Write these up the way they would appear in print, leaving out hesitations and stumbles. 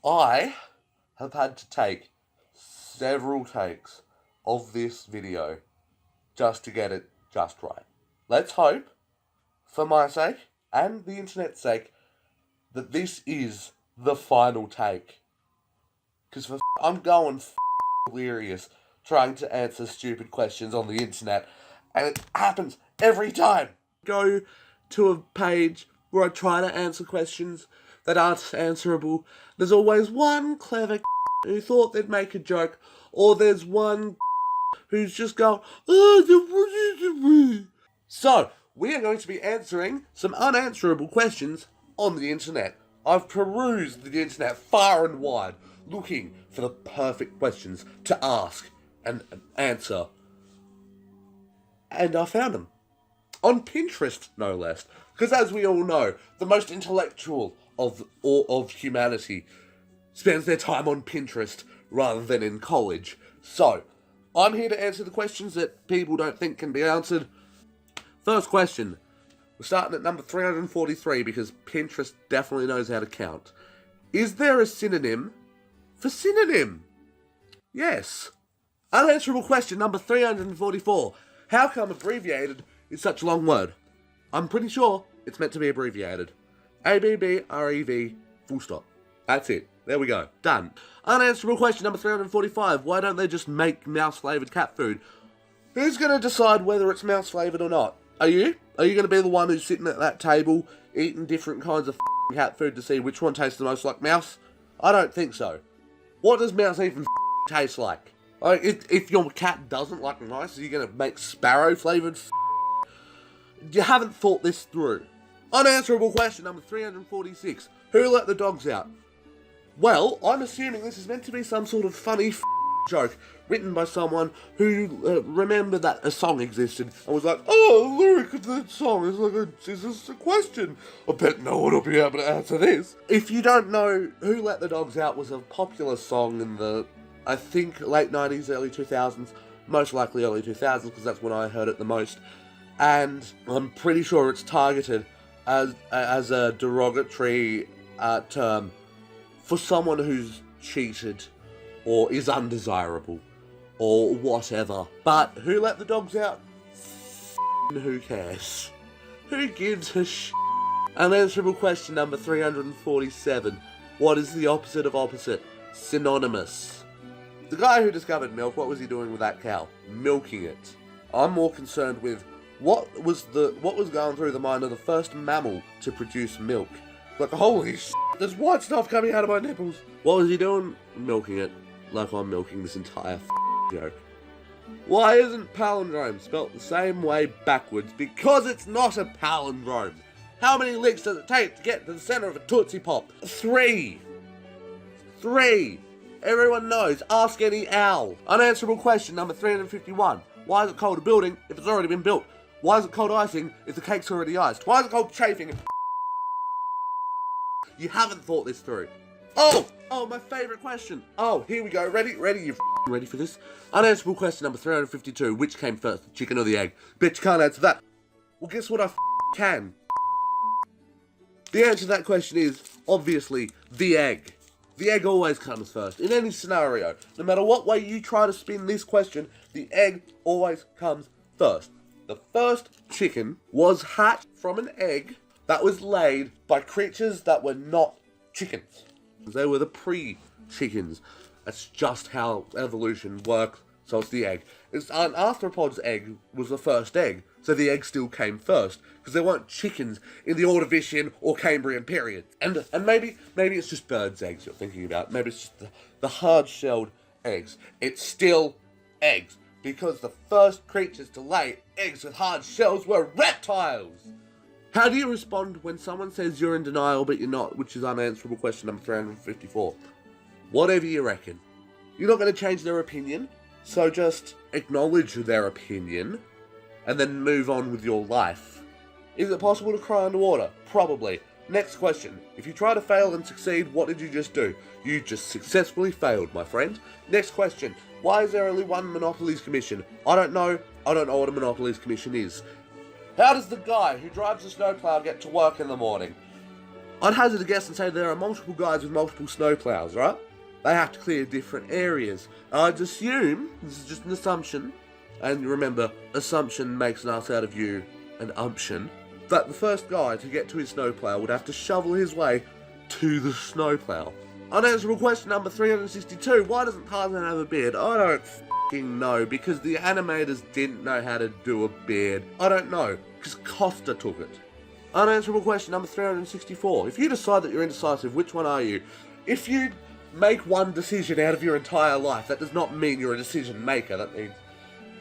I have had to take several takes of this video just to get it just right. Let's hope, for my sake and the internet's sake, that this is the final take. Because I'm going delirious trying to answer stupid questions on the internet, and it happens every time. Go to a page where I try to answer questions that aren't answerable. There's always one clever who thought they'd make a joke, or there's one who's just going, oh, so, we are going to be answering some unanswerable questions on the internet. I've perused the internet far and wide, looking for the perfect questions to ask and answer. And I found them. On Pinterest, no less. Because as we all know, the most intellectual of humanity spends their time on Pinterest rather than in college. So, I'm here to answer the questions that people don't think can be answered. First question. We're starting at number 343 because Pinterest definitely knows how to count. Is there a synonym for synonym? Yes. Unanswerable question number 344. How come abbreviated is such a long word? I'm pretty sure it's meant to be abbreviated. ABBREV full stop. That's it. There we go. Done. Unanswerable question number 345. Why don't they just make mouse-flavoured cat food? Who's going to decide whether it's mouse-flavoured or not? Are you? Are you going to be the one who's sitting at that table eating different kinds of cat food to see which one tastes the most like mouse? I don't think so. What does mouse even taste like? If your cat doesn't like mice, are you going to make sparrow-flavoured You haven't thought this through. Unanswerable question number 346. Who let the dogs out? Well, I'm assuming this is meant to be some sort of funny joke written by someone who remembered that a song existed and was like, oh, the lyric of that song is this a question? I bet no one will be able to answer this. If you don't know, Who Let the Dogs Out was a popular song in the, I think, late 90s, early 2000s, most likely early 2000s because that's when I heard it the most. And I'm pretty sure it's targeted as a derogatory term for someone who's cheated or is undesirable or whatever. But who let the dogs out? Who cares? Who gives a shit? Unanswerable question number 347. What is the opposite of opposite? Synonymous. The guy who discovered milk, what was he doing with that cow? Milking it. I'm more concerned with what was going through the mind of the first mammal to produce milk. Like, holy shit, there's white stuff coming out of my nipples. What was he doing? Milking it. Like I'm milking this entire joke. Why isn't palindrome spelt the same way backwards? Because it's not a palindrome. How many licks does it take to get to the center of a Tootsie Pop? 3. Everyone knows. Ask any owl. Unanswerable question number 351. Why is it called a building if it's already been built? Why is it called icing if the cake's already iced? Why is it called chafing if you haven't thought this through? Oh, my favourite question. Oh, here we go. Ready? You ready for this? Unanswerable question number 352. Which came first, the chicken or the egg? Bet you can't answer that. Well, guess what I can? The answer to that question is, obviously, the egg. The egg always comes first. In any scenario, no matter what way you try to spin this question, the egg always comes first. The first chicken was hatched from an egg that was laid by creatures that were not chickens. They were the pre-chickens. That's just how evolution works, so it's the egg. An arthropod's egg was the first egg, so the egg still came first, because there weren't chickens in the Ordovician or Cambrian period. And maybe it's just birds' eggs you're thinking about. Maybe it's just the hard-shelled eggs. It's still eggs, because the first creatures to lay eggs with hard shells were reptiles. How do you respond when someone says you're in denial but you're not, which is unanswerable question number 354? Whatever you reckon. You're not going to change their opinion, so just acknowledge their opinion and then move on with your life. Is it possible to cry underwater? Probably. Next question. If you try to fail and succeed, what did you just do? You just successfully failed, my friend. Next question. Why is there only one Monopolies Commission? I don't know what a Monopolies Commission is. How does the guy who drives a snowplow get to work in the morning? I'd hazard a guess and say there are multiple guys with multiple snowplows, right? They have to clear different areas. I'd assume, this is just an assumption, and remember, assumption makes an ass out of you, an umption, that the first guy to get to his snowplow would have to shovel his way to the snowplow. Unanswerable question number 362. Why doesn't Tarzan have a beard? I don't f***ing know, because the animators didn't know how to do a beard. I don't know, because Costa took it. Unanswerable question number 364. If you decide that you're indecisive, which one are you? If you make one decision out of your entire life, that does not mean you're a decision maker. That means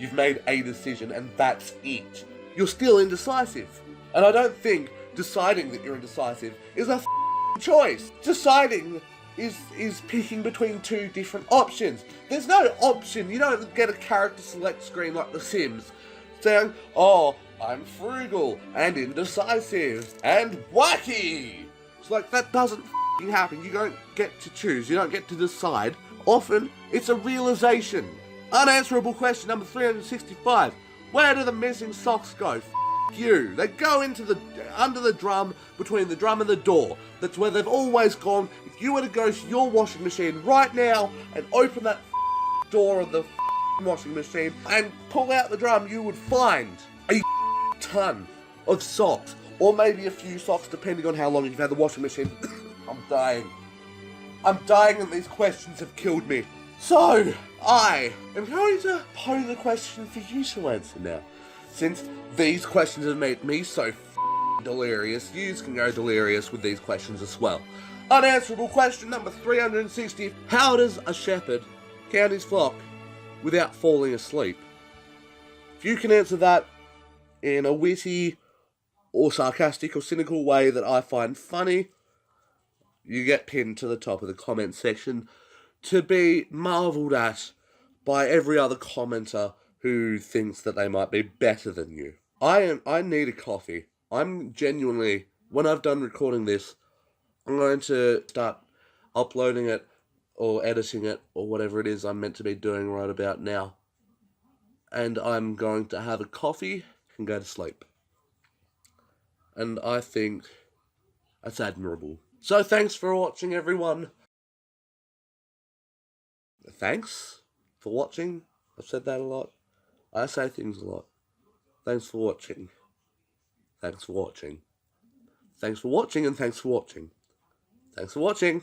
you've made a decision and that's it. You're still indecisive. And I don't think deciding that you're indecisive is a choice. Deciding is picking between two different options. There's no option. You don't get a character select screen like The Sims saying, oh, I'm frugal and indecisive and wacky. It's like, that doesn't happen. You don't get to choose. You don't get to decide. Often, it's a realization. Unanswerable question number 365. Where do the missing socks go? You. They go into under the drum, between the drum and the door. That's where they've always gone. If you were to go to your washing machine right now and open that door of the washing machine and pull out the drum, you would find a ton of socks, or maybe a few socks depending on how long you've had the washing machine. I'm dying and these questions have killed me. So, I am going to pose a question for you to answer now. Since these questions have made me so delirious, you can go delirious with these questions as well. Unanswerable question number 360. How does a shepherd count his flock without falling asleep? If you can answer that in a witty or sarcastic or cynical way that I find funny, you get pinned to the top of the comment section to be marvelled at by every other commenter who thinks that they might be better than you. I need a coffee. I'm genuinely, when I've done recording this, I'm going to start uploading it or editing it or whatever it is I'm meant to be doing right about now. And I'm going to have a coffee and go to sleep. And I think that's admirable. So thanks for watching, everyone. Thanks for watching. I've said that a lot. I say things a lot. Thanks for watching. Thanks for watching. Thanks for watching and thanks for watching. Thanks for watching.